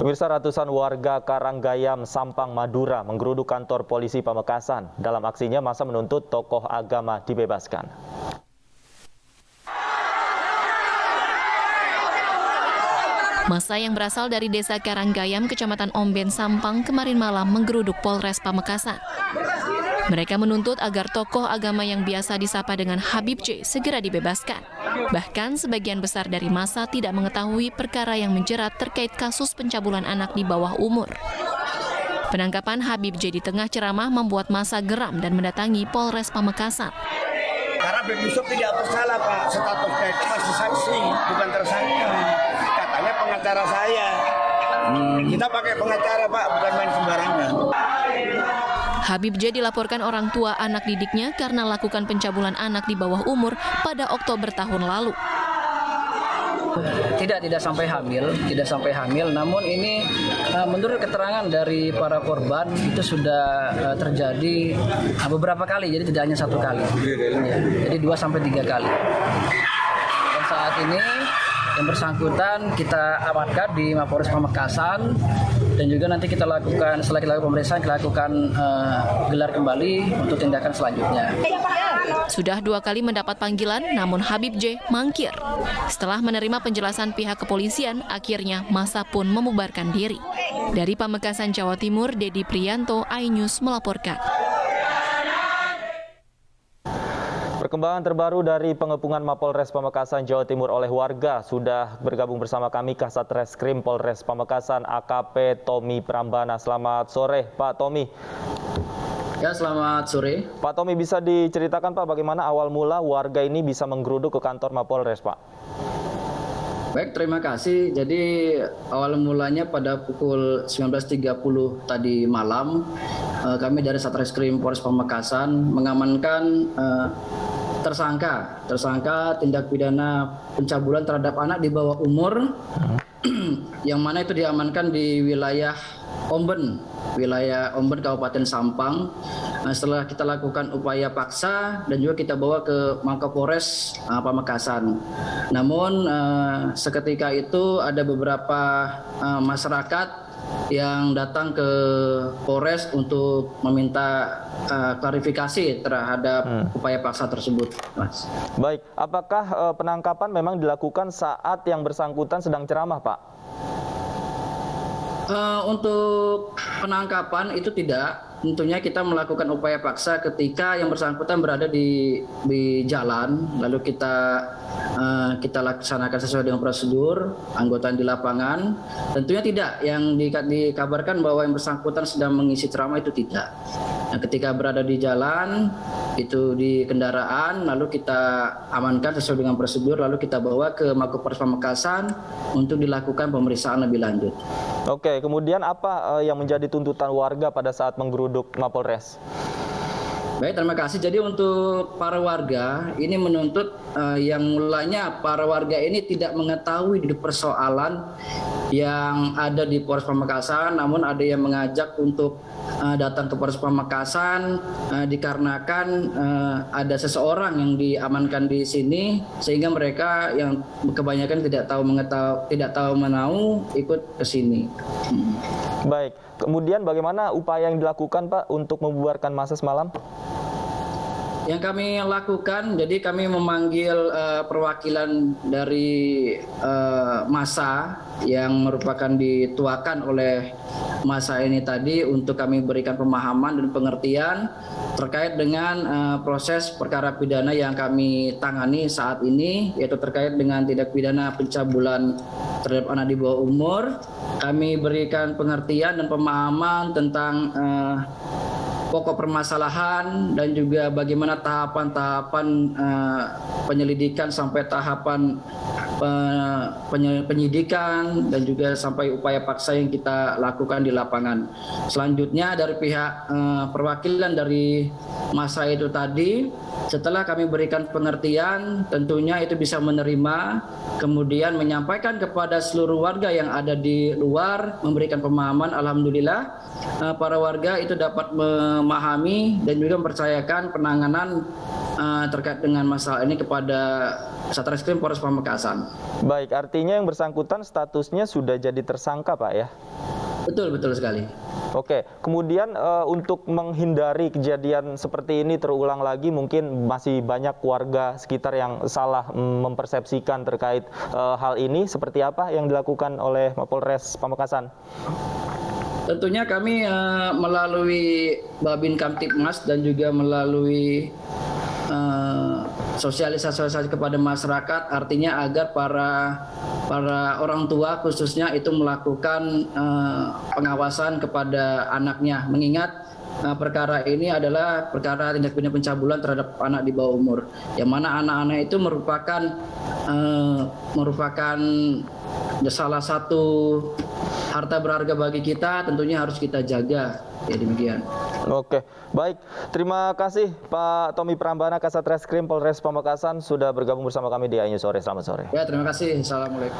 Pemirsa, ratusan warga Karanggayam, Sampang, Madura menggeruduk kantor polisi Pamekasan. Dalam aksinya, massa menuntut tokoh agama dibebaskan. Massa yang berasal dari desa Karanggayam, Kecamatan Omben, Sampang, kemarin malam menggeruduk Polres Pamekasan. Mereka menuntut agar tokoh agama yang biasa disapa dengan Habib J segera dibebaskan. Bahkan sebagian besar dari massa tidak mengetahui perkara yang menjerat terkait kasus pencabulan anak di bawah umur. Penangkapan Habib J di tengah ceramah membuat massa geram dan mendatangi Polres Pamekasan. Karena Habib Yusuf tidak bersalah, Pak. Statusnya itu masih saksi, bukan tersangka. Katanya pengacara saya. Kita pakai pengacara, Pak, bukan main sembarangan. Habib J dilaporkan orang tua anak didiknya karena lakukan pencabulan anak di bawah umur pada Oktober tahun lalu. Tidak sampai hamil, namun ini menurut keterangan dari para korban itu sudah terjadi beberapa kali, jadi tidak hanya satu kali, jadi 2 sampai 3 kali. Dan saat ini yang bersangkutan kita amankan di Mapolres Pamekasan, dan juga nanti kita lakukan, setelah kita lakukan pemeriksaan, kita lakukan gelar kembali untuk tindakan selanjutnya. Sudah 2 kali mendapat panggilan, namun Habib J mangkir. Setelah menerima penjelasan pihak kepolisian, akhirnya massa pun membubarkan diri. Dari Pamekasan, Jawa Timur, Dedi Priyanto, iNews melaporkan. Perkembangan terbaru dari pengepungan Mapolres Pamekasan, Jawa Timur oleh warga. Sudah bergabung bersama kami Kasat Reskrim Polres Pamekasan, AKP Tommy Prambana. Selamat sore, Pak Tommy. Ya, selamat sore. Pak Tommy, bisa diceritakan Pak bagaimana awal mula warga ini bisa menggeruduk ke kantor Mapolres, Pak? Baik, terima kasih. Jadi awal mulanya pada pukul 19.30 tadi malam, kami dari Satreskrim Polres Pamekasan mengamankan tersangka tindak pidana pencabulan terhadap anak di bawah umur, yang mana itu diamankan di wilayah Omben Kabupaten Sampang. Setelah kita lakukan upaya paksa dan juga kita bawa ke Mapolres Pamekasan. Namun seketika itu ada beberapa masyarakat yang datang ke Polres untuk meminta klarifikasi terhadap upaya paksa tersebut, Mas. Baik, apakah penangkapan memang dilakukan saat yang bersangkutan sedang ceramah, Pak? Untuk penangkapan itu tidak. Tentunya kita melakukan upaya paksa ketika yang bersangkutan berada di jalan, lalu kita laksanakan sesuai dengan prosedur anggota di lapangan. Tentunya tidak yang dikabarkan bahwa yang bersangkutan sedang mengisi ceramah, itu tidak. Nah, ketika berada di jalan itu di kendaraan, lalu kita amankan sesuai dengan prosedur, lalu kita bawa ke Mapolres Pamekasan untuk dilakukan pemeriksaan lebih lanjut. Oke, kemudian apa yang menjadi tuntutan warga pada saat menggeruduk Mapolres? Baik, terima kasih. Jadi untuk para warga ini menuntut yang mulanya para warga ini tidak mengetahui di persoalan yang ada di Polres Pamekasan, namun ada yang mengajak untuk datang ke Polres Pamekasan dikarenakan ada seseorang yang diamankan di sini, sehingga mereka yang kebanyakan tidak tahu menahu ikut ke sini. Baik, kemudian bagaimana upaya yang dilakukan Pak untuk membubarkan massa semalam? Yang kami lakukan, jadi kami memanggil perwakilan dari massa yang merupakan dituakan oleh massa ini tadi untuk kami berikan pemahaman dan pengertian terkait dengan proses perkara pidana yang kami tangani saat ini, yaitu terkait dengan tindak pidana pencabulan terhadap anak di bawah umur. Kami berikan pengertian dan pemahaman tentang pokok permasalahan dan juga bagaimana tahapan-tahapan penyelidikan sampai tahapan penyidikan dan juga sampai upaya paksa yang kita lakukan di lapangan. Selanjutnya dari pihak perwakilan dari massa itu tadi, setelah kami berikan pengertian, tentunya itu bisa menerima, kemudian menyampaikan kepada seluruh warga yang ada di luar, memberikan pemahaman. Alhamdulillah para warga itu dapat memahami dan juga mempercayakan penanganan terkait dengan masalah ini kepada Satreskrim Polres Pamekasan. Baik, artinya yang bersangkutan statusnya sudah jadi tersangka, Pak ya? Betul sekali. Oke, kemudian untuk menghindari kejadian seperti ini terulang lagi, mungkin masih banyak warga sekitar yang salah mempersepsikan terkait hal ini. Seperti apa yang dilakukan oleh Mapolres Pamekasan? Tentunya kami melalui Babin Kamtibmas dan juga melalui sosialisasi kepada masyarakat, artinya agar para orang tua khususnya itu melakukan pengawasan kepada anaknya, mengingat perkara ini adalah perkara tindak pidana pencabulan terhadap anak di bawah umur, yang mana anak-anak itu merupakan salah satu harta berharga bagi kita, tentunya harus kita jaga. Ya, demikian. Oke, baik. Terima kasih Pak Tommy Prambana, Kasat Reskrim Polres Pamekasan sudah bergabung bersama kami di iNews Sore. Selamat sore. Ya, terima kasih. Assalamualaikum.